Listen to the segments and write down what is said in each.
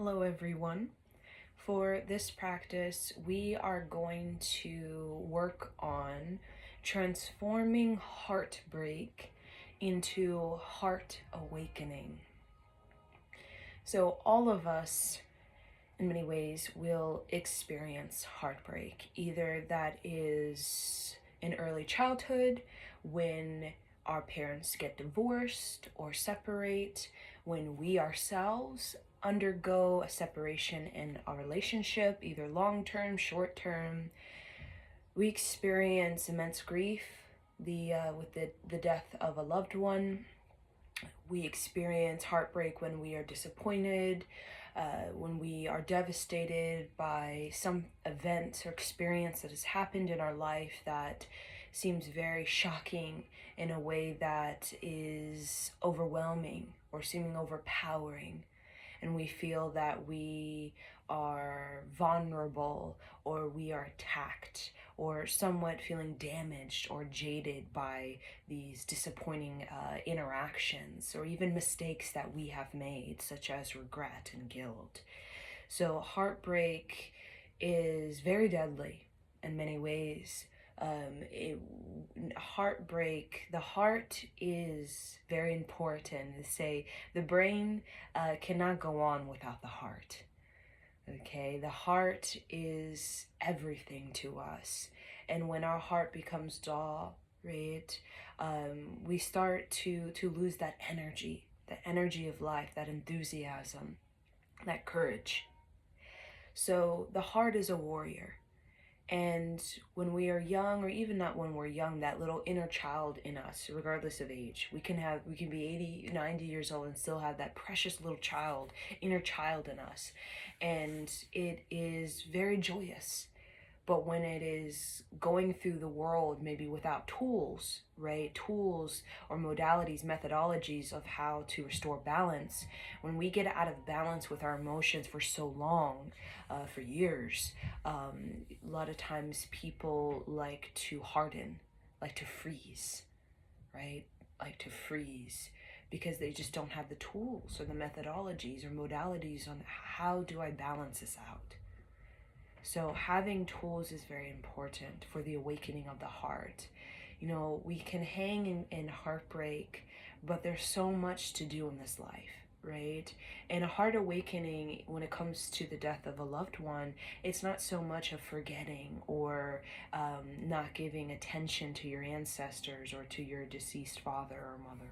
Hello everyone. For this practice, we are going to work on transforming heartbreak into heart awakening. So all of us, in many ways, will experience heartbreak. Either that is in early childhood, when our parents get divorced or separate, when we ourselves undergo a separation in our relationship, either long term, short term. We experience immense grief with the death of a loved one. We experience heartbreak when we are disappointed, when we are devastated by some event or experience that has happened in our life that seems very shocking in a way that is overwhelming or seeming overpowering. And we feel that we are vulnerable or we are attacked or somewhat feeling damaged or jaded by these disappointing interactions or even mistakes that we have made, such as regret and guilt. So heartbreak is very deadly in many ways. Heartbreak, the heart is very important. They say the brain cannot go on without the heart. Okay, the heart is everything to us. And when our heart becomes dull, right, we start to lose that energy, the energy of life, that enthusiasm, that courage. So the heart is a warrior. And when we are young, or even not when we're young, that little inner child in us, regardless of age, we can be 80, 90 years old and still have that precious little child, inner child in us. And it is very joyous. But when it is going through the world, maybe without tools, right? Tools or modalities, methodologies of how to restore balance, when we get out of balance with our emotions for so long, for years, a lot of times people like to harden, like to freeze, right? Like to freeze because they just don't have the tools or the methodologies or modalities on how do I balance this out. So having tools is very important for the awakening of the heart. You know, we can hang in heartbreak, but there's so much to do in this life, right? And a heart awakening, when it comes to the death of a loved one, it's not so much of forgetting or not giving attention to your ancestors or to your deceased father or mother.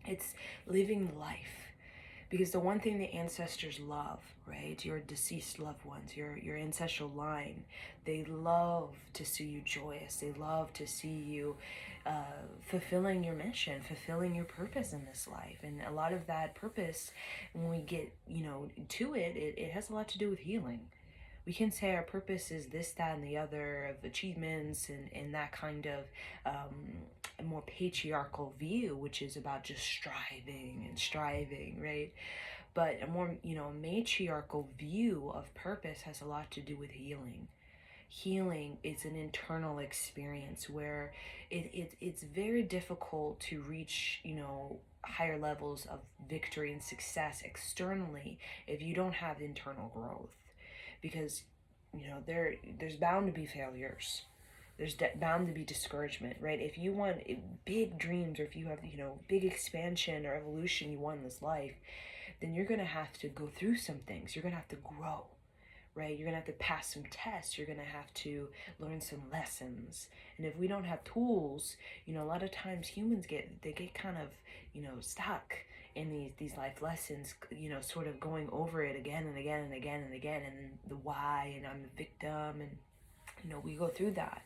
It's living life. Because the one thing the ancestors love, right, your deceased loved ones, your ancestral line, they love to see you joyous. They love to see you fulfilling your mission, fulfilling your purpose in this life. And a lot of that purpose, when we get, to it has a lot to do with healing. We can say our purpose is this, that, and the other of achievements and that kind of a more patriarchal view, which is about just striving, right? But a more, matriarchal view of purpose has a lot to do with healing. Healing is an internal experience where it's very difficult to reach, higher levels of victory and success externally if you don't have internal growth, because there's bound to be failures, there's bound to be discouragement, right? If you want big dreams, or if you have big expansion or evolution you want in this life, then you're gonna have to go through some things. You're gonna have to grow, right? You're gonna have to pass some tests. You're gonna have to learn some lessons. And if we don't have tools, a lot of times humans get kind of stuck in these life lessons, sort of going over it again and again and again and again, and the why, and I'm the victim, and we go through that,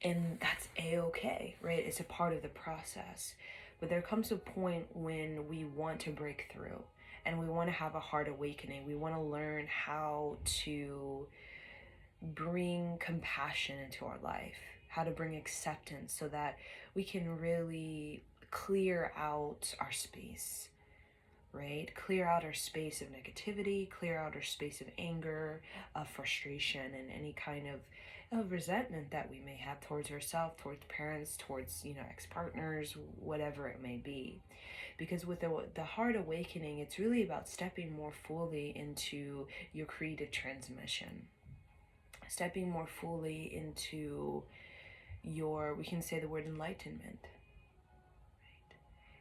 and that's a-okay, right? It's a part of the process. But there comes a point when we want to break through and we want to have a heart awakening. We want to learn how to bring compassion into our life, how to bring acceptance, so that we can really clear out our space, right? Clear out our space of negativity, clear out our space of anger, of frustration, and any kind of of resentment that we may have towards ourselves, towards parents, towards, ex-partners, whatever it may be. Because with the heart awakening, it's really about stepping more fully into your creative transmission, stepping more fully into your, we can say the word enlightenment.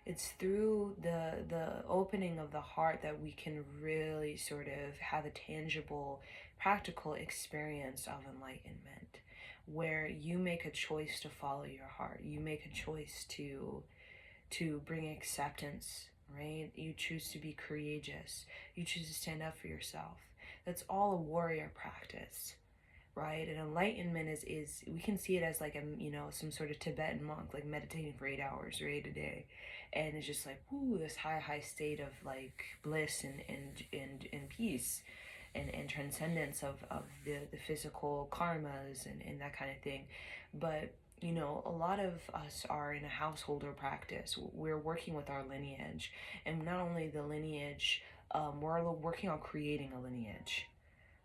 It's through the opening of the heart that we can really sort of have a tangible, practical experience of enlightenment, where you make a choice to follow your heart. You make a choice to bring acceptance, right? You choose to be courageous. You choose to stand up for yourself. That's all a warrior practice, right? And enlightenment is we can see it as like some sort of Tibetan monk, like meditating for 8 hours, right, a day. And it's just like, ooh, this high state of like bliss and peace and transcendence of the physical karmas and that kind of thing. But a lot of us are in a householder practice. We're working with our lineage, and not only the lineage, we're working on creating a lineage,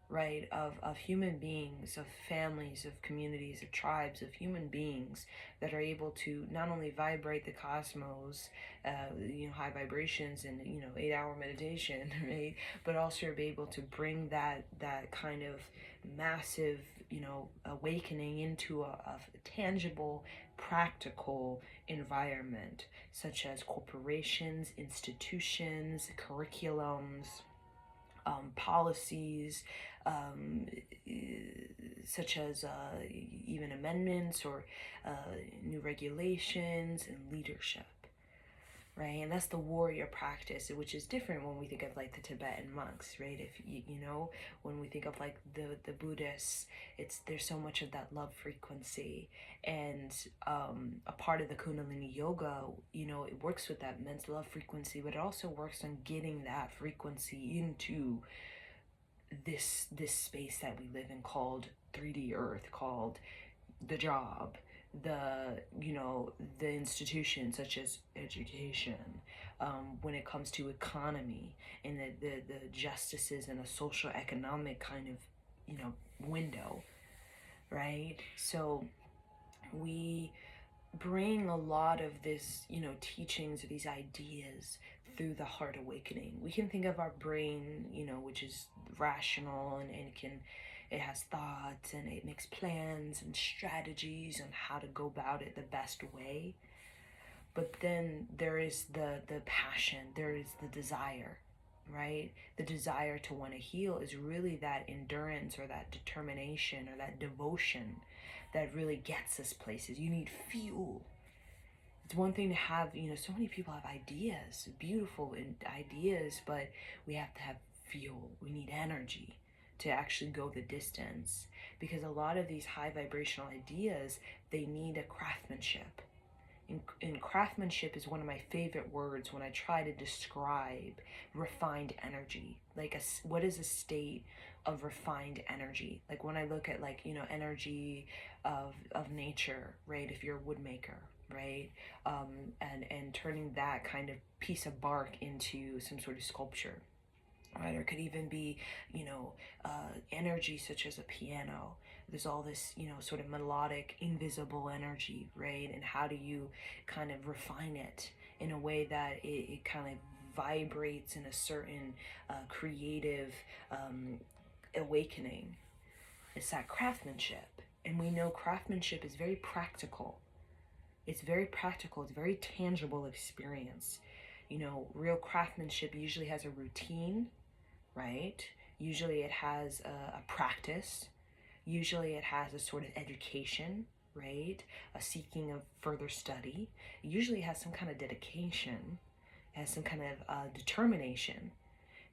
right, of human beings, of families, of communities, of tribes, of human beings that are able to not only vibrate the cosmos, high vibrations and 8 hour meditation, right, but also be able to bring that kind of massive awakening into a tangible, practical environment, such as corporations, institutions, curriculums, policies, um, such as even amendments or new regulations and leadership, right? And that's the warrior practice, which is different when we think of like the Tibetan monks, right? If when we think of like the Buddhists, there's so much of that love frequency, and a part of the Kundalini yoga, it works with that men's love frequency, but it also works on getting that frequency into this space that we live in, called 3D Earth, called the job, the institutions such as education, when it comes to economy and the justices and a social economic kind of window, right? So we bring a lot of this teachings, these ideas, through the heart awakening. We can think of our brain, which is rational, and it has thoughts and it makes plans and strategies on how to go about it the best way. But then there is the passion, there is the desire, right? The desire to want to heal is really that endurance or that determination or that devotion that really gets us places. You need fuel. It's one thing to have, so many people have ideas, beautiful ideas, but we have to have fuel. We need energy to actually go the distance, because a lot of these high vibrational ideas, they need a craftsmanship. And craftsmanship is one of my favorite words when I try to describe refined energy. Like, what is a state of refined energy? Like when I look at energy of nature, right? If you're a wood maker, right? And turning that kind of piece of bark into some sort of sculpture, right? Or it could even be, energy such as a piano. There's all this, sort of melodic, invisible energy, right? And how do you kind of refine it in a way that it kind of vibrates in a certain creative awakening? It's that craftsmanship. And we know craftsmanship is very practical. It's very practical. It's a very tangible experience. Real craftsmanship usually has a routine, right? Usually it has a practice. Usually it has a sort of education, right? A seeking of further study. It usually has some kind of dedication. It has some kind of determination.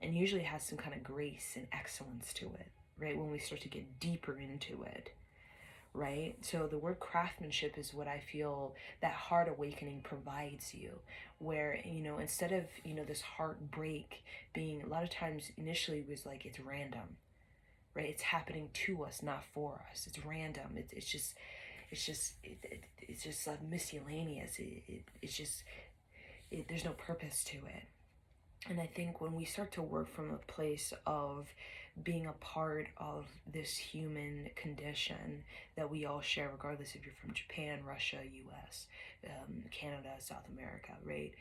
And usually has some kind of grace and excellence to it, right? When we start to get deeper into it, right? So the word craftsmanship is what I feel that heart awakening provides you, where, instead of, this heartbreak being, a lot of times initially was like, it's random, right? It's happening to us, not for us. It's random. It's just miscellaneous. There's no purpose to it. And I think when we start to work from a place of being a part of this human condition that we all share, regardless if you're from Japan, Russia, US, Canada, South America, right?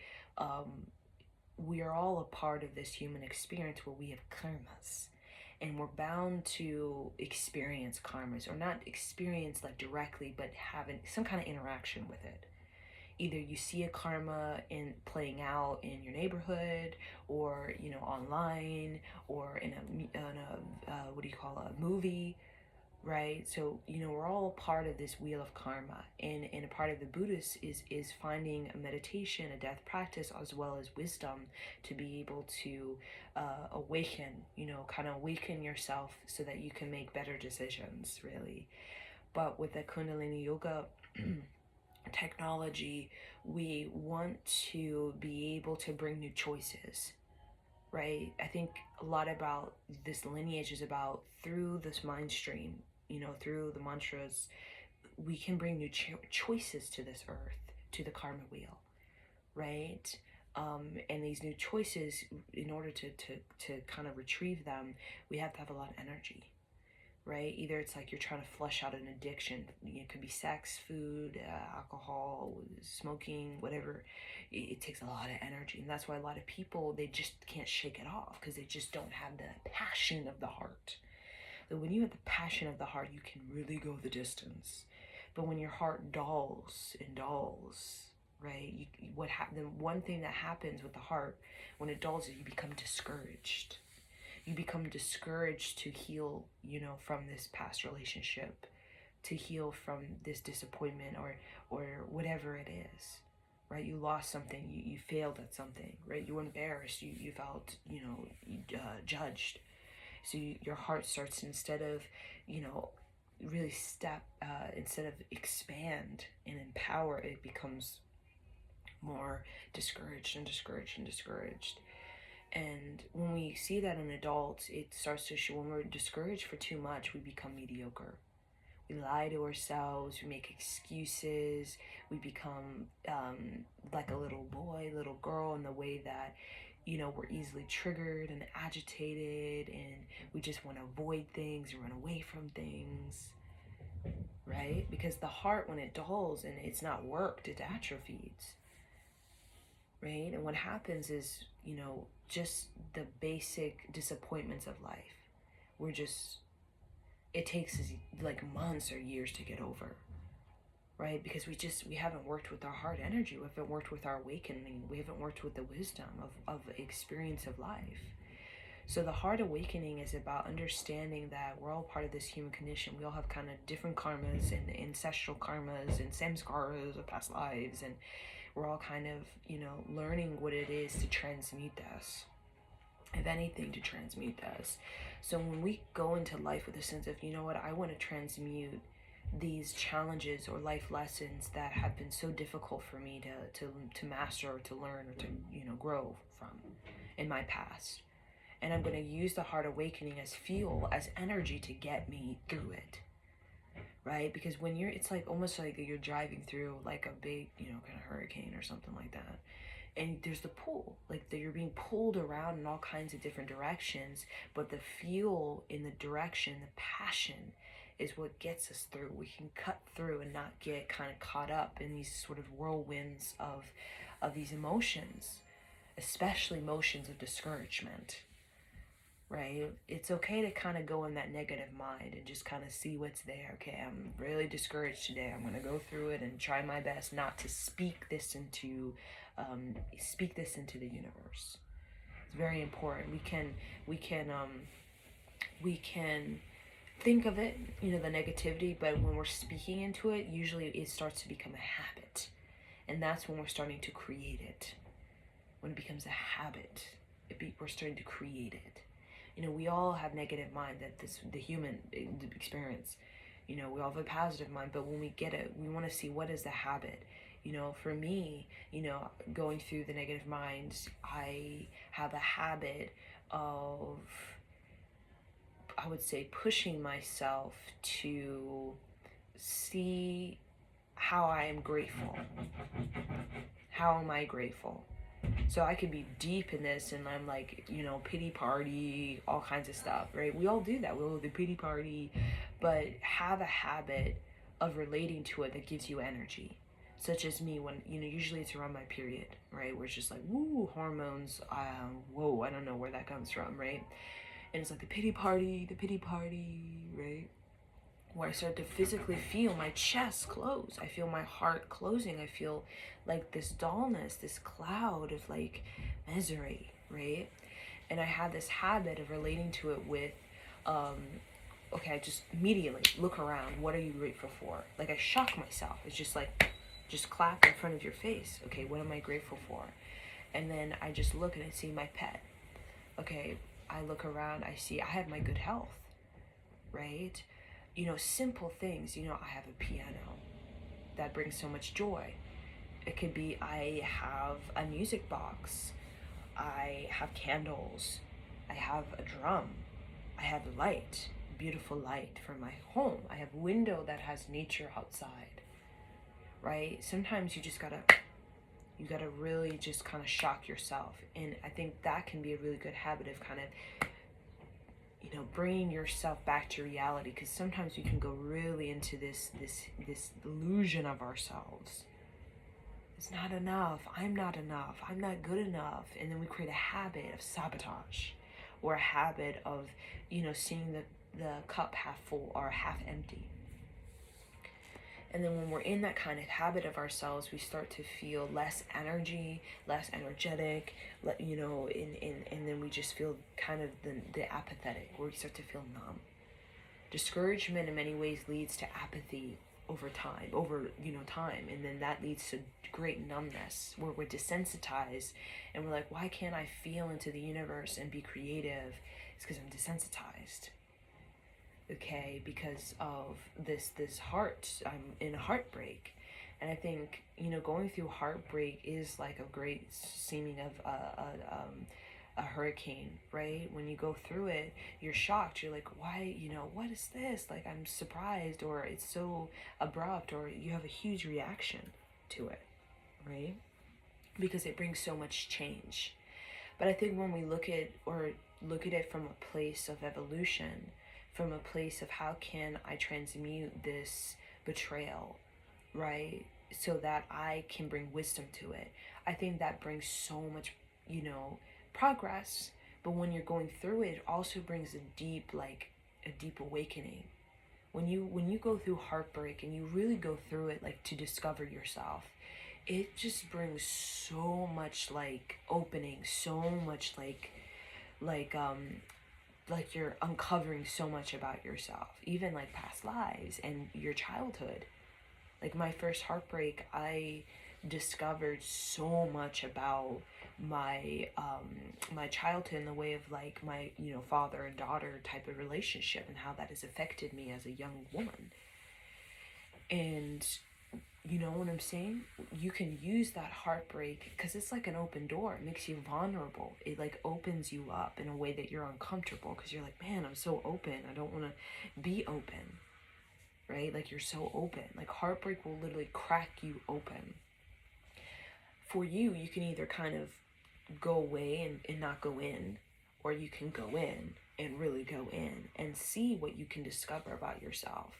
We are all a part of this human experience where we have karmas. And we're bound to experience karmas, or not experience like directly, but having some kind of interaction with it. Either you see a karma in playing out in your neighborhood, or online, or in a what do you call, a movie, right? So we're all a part of this wheel of karma, and a part of the Buddhist is finding a meditation, a death practice, as well as wisdom to be able to awaken, kind of awaken yourself so that you can make better decisions, really. But with the Kundalini Yoga technology, we want to be able to bring new choices, right? I think a lot about this lineage is about through this mind stream, through the mantras, we can bring new choices to this earth, to the karma wheel, right? And these new choices, in order to kind of retrieve them, we have to have a lot of energy, right? Either it's like you're trying to flush out an addiction. It could be sex, food, alcohol, smoking, whatever. It takes a lot of energy. And that's why a lot of people, they just can't shake it off because they just don't have the passion of the heart. But when you have the passion of the heart, you can really go the distance. But when your heart dulls and dulls, right? The one thing that happens with the heart when it dulls is you become discouraged. You become discouraged to heal, from this past relationship, to heal from this disappointment, or whatever it is, right? You lost something, you failed at something, right? You were embarrassed, you felt, judged. So your heart starts, instead of, really instead of expand and empower, it becomes more discouraged and discouraged and discouraged. And when we see that in adults, it starts to show. When we're discouraged for too much, we become mediocre. We lie to ourselves, we make excuses, we become like a little boy, little girl, in the way that, we're easily triggered and agitated, and we just want to avoid things, run away from things, right? Because the heart, when it dulls and it's not worked, it atrophies, right? And what happens is, just the basic disappointments of life, it takes us like months or years to get over, right? Because we haven't worked with our heart energy, we haven't worked with our awakening, we haven't worked with the wisdom of experience of life. So the heart awakening is about understanding that we're all part of this human condition. We all have kind of different karmas and ancestral karmas and samskaras of past lives, and we're all kind of, learning what it is to transmute this. If anything, to transmute this. So when we go into life with a sense of, I want to transmute these challenges or life lessons that have been so difficult for me to master, or to learn, or to, grow from in my past. And I'm going to use the heart awakening as fuel, as energy to get me through it. Right? Because when it's like almost like you're driving through like a big, kind of hurricane or something like that. And there's the pull, like you're being pulled around in all kinds of different directions, but the fuel in the direction, the passion, is what gets us through. We can cut through and not get kind of caught up in these sort of whirlwinds of these emotions, especially emotions of discouragement. Right? It's okay to kind of go in that negative mind and just kind of see what's there. Okay, I'm really discouraged today. I'm going to go through it and try my best not to speak this into the universe. It's very important. We can think of it, the negativity, but when we're speaking into it, usually it starts to become a habit. And that's when we're starting to create it. When it becomes a habit, we're starting to create it. We all have negative mind, the human experience. We all have a positive mind, but when we get it, we want to see what is the habit. For me, going through the negative minds, I have a habit of, I would say, pushing myself to see how I am grateful. How am I grateful? So I could be deep in this and I'm like, you know, pity party, all kinds of stuff, right? We all do that. We all do the pity party, but have a habit of relating to it that gives you energy. Such as me, when, you know, usually it's around my period, right? Where it's just like, woo, hormones, whoa, I don't know where that comes from, right? And it's like the pity party, right? Where I start to physically feel my chest close. I feel my heart closing. I feel like this dullness, this cloud of like misery, right? And I had this habit of relating to it with, okay, I just immediately look around. What are you grateful for? Like I shock myself. It's just like, just clap in front of your face. Okay, what am I grateful for? And then I just look and I see my pet. Okay, I look around, I see I have my good health, right? You know, simple things. You know, I have a piano that brings so much joy. It could be I have a music box, I have candles, I have a drum, I have light, beautiful light for my home, I have window that has nature outside, right? Sometimes you gotta really just kind of shock yourself, and I think that can be a really good habit of kind of, you know, bringing yourself back to reality, because sometimes we can go really into this illusion of ourselves. It's not enough, I'm not good enough, and then we create a habit of sabotage, or a habit of, you know, seeing the cup half full or half empty. And then when we're in that kind of habit of ourselves, we start to feel less energy, less energetic, you know, and then we just feel kind of the apathetic, where we start to feel numb. Discouragement in many ways leads to apathy over time, time. And then that leads to great numbness, where we're desensitized and we're like, why can't I feel into the universe and be creative? It's because I'm desensitized. Okay, because of this heart, I'm in heartbreak. And I think, you know, going through heartbreak is like a great seeming of a hurricane, right? When you go through it, you're shocked. You're like, why, you know, what is this? Like, I'm surprised, or it's so abrupt, or you have a huge reaction to it, right? Because it brings so much change. But I think when we look at it from a place of evolution, from a place of how can I transmute this betrayal, right? So that I can bring wisdom to it. I think that brings so much, you know, progress. But when you're going through it, it also brings a deep awakening. When you go through heartbreak and you really go through it, like, to discover yourself, it just brings so much like opening, so much like you're uncovering so much about yourself, even like past lives and your childhood. Like my first heartbreak, I discovered so much about my childhood in the way of like my, you know, father and daughter type of relationship, and how that has affected me as a young woman. And you know what I'm saying? You can use that heartbreak, because it's like an open door. It makes you vulnerable. It like opens you up in a way that you're uncomfortable, because you're like, man, I'm so open. I don't want to be open, right? Like, you're so open. Like, heartbreak will literally crack you open. For you, you can either kind of go away and not go in, or you can go in and really go in and see what you can discover about yourself.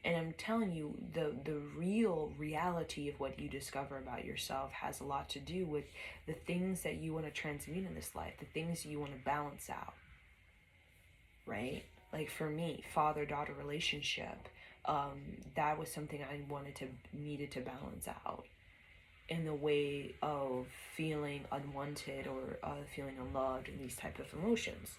And I'm telling you, the real reality of what you discover about yourself has a lot to do with the things that you want to transmute in this life, the things you want to balance out, right? Like for me, father-daughter relationship, that was something I needed to balance out, in the way of feeling unwanted, or feeling unloved, and these type of emotions.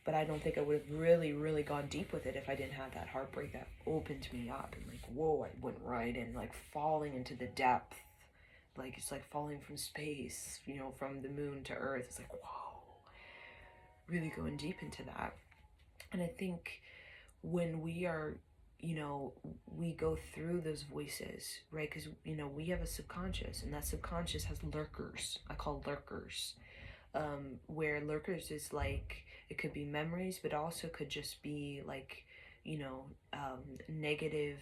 But I don't think I would have really, really gone deep with it if I didn't have that heartbreak that opened me up. And like, whoa, I went right in, like falling into the depth. Like, it's like falling from space, you know, from the moon to earth. It's like, whoa, really going deep into that. And I think when we are, you know, we go through those voices, right? Because, you know, we have a subconscious, and that subconscious has lurkers. I call lurkers. Where lurkers is like, it could be memories, but also could just be like, you know, negative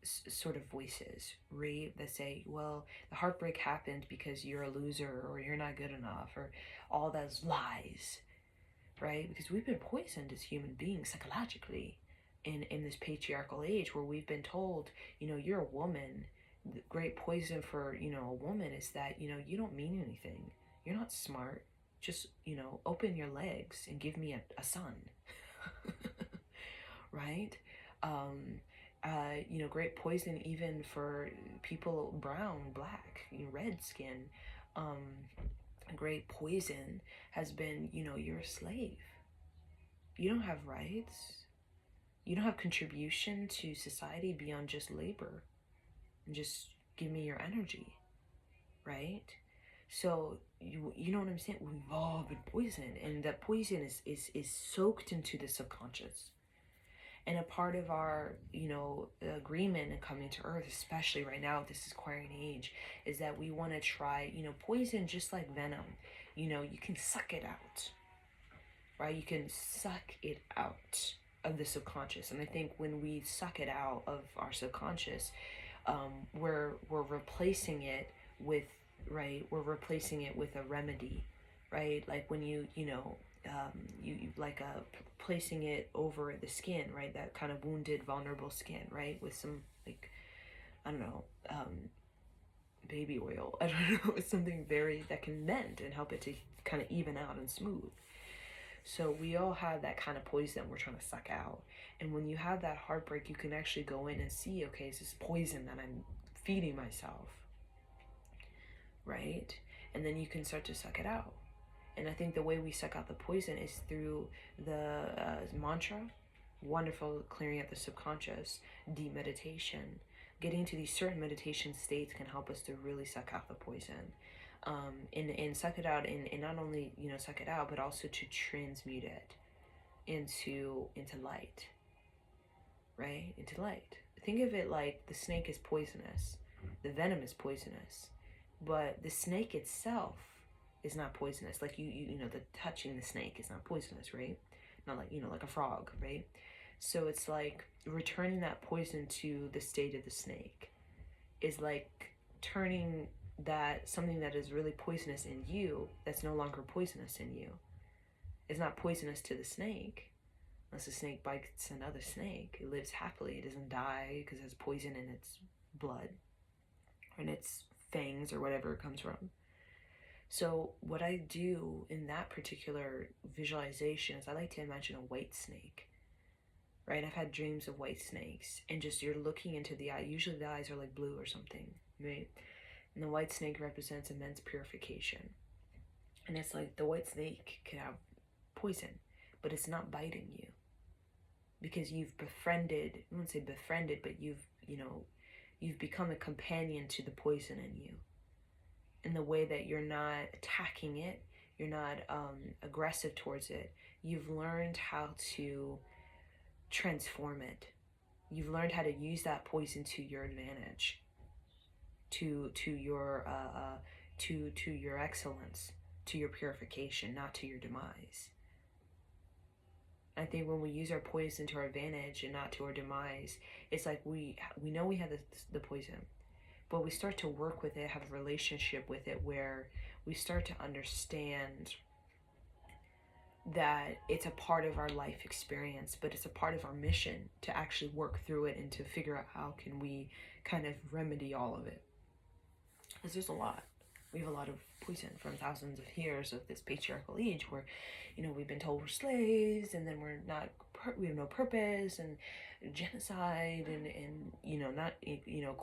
sort of voices, right? That say, well, the heartbreak happened because you're a loser or you're not good enough or all those lies, right? Because we've been poisoned as human beings psychologically in this patriarchal age where we've been told, you're a woman. The great poison for, a woman is that, you don't mean anything. You're not smart. Just, open your legs and give me a son. Right? Great poison even for people brown, black, red skin. Great poison has been, you're a slave. You don't have rights. You don't have contribution to society beyond just labor. And just give me your energy, right? So you know what I'm saying? We've all been poisoned, and that poison is soaked into the subconscious. And a part of our, agreement in coming to Earth, especially right now, this is Aquarian age, is that we want to try, poison just like venom. You can suck it out, right? You can suck it out of the subconscious. And I think when we suck it out of our subconscious, we're replacing it with, right? We're replacing it with a remedy, right? Like when you like placing it over the skin, right? That kind of wounded, vulnerable skin, right? With some like, I don't know, baby oil. I don't know, it's something that can mend and help it to kind of even out and smooth. So we all have that kind of poison we're trying to suck out. And when you have that heartbreak, you can actually go in and see, okay, is this poison that I'm feeding myself, right? And then you can start to suck it out. And I think the way we suck out the poison is through the mantra, wonderful clearing out the subconscious, deep meditation. Getting to these certain meditation states can help us to really suck out the poison. And suck it out, and not only, suck it out, but also to transmute it into light, right? Into light. Think of it like the snake is poisonous, the venom is poisonous, but the snake itself is not poisonous. Like the touching the snake is not poisonous, right? Not like, like a frog, right? So it's like returning that poison to the state of the snake is like turning that something that is really poisonous in you, that's no longer poisonous in you, is not poisonous to the snake. Unless the snake bites another snake, it lives happily. It doesn't die because it has poison in its blood or in its fangs or whatever it comes from. So what I do in that particular visualization is I like to imagine a white snake, right? I've had dreams of white snakes, and just you're looking into the eye. Usually the eyes are like blue or something, right? And the white snake represents immense purification. And it's like the white snake can have poison, but it's not biting you. Because you've befriended, I wouldn't say befriended, but you've become a companion to the poison in you. In the way that you're not attacking it, you're not aggressive towards it. You've learned how to transform it. You've learned how to use that poison to your advantage, to your excellence, to your purification, not to your demise. I think when we use our poison to our advantage and not to our demise, it's like we know we have the poison, but we start to work with it, have a relationship with it, where we start to understand that it's a part of our life experience, but it's a part of our mission to actually work through it and to figure out how can we kind of remedy all of it. Because there's a lot. We have a lot of poison from thousands of years of this patriarchal age where, we've been told we're slaves, and then we have no purpose, and genocide, and not,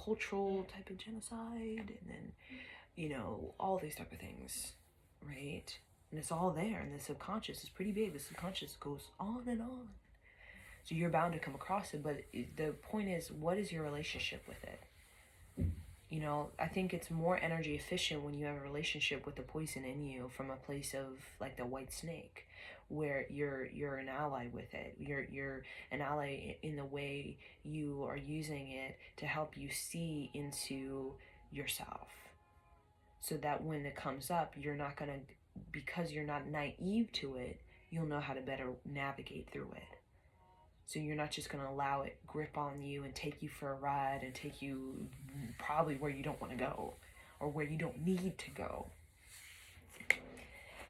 cultural type of genocide, and then, all these type of things, right? And it's all there, and the subconscious is pretty big. The subconscious goes on and on. So you're bound to come across it, but the point is, what is your relationship with it? I think it's more energy efficient when you have a relationship with the poison in you from a place of like the white snake, where you're an ally with it. You're an ally in the way you are using it to help you see into yourself, so that when it comes up, you're not gonna, because you're not naive to it, you'll know how to better navigate through it. So you're not just going to allow it grip on you and take you for a ride and take you probably where you don't want to go or where you don't need to go.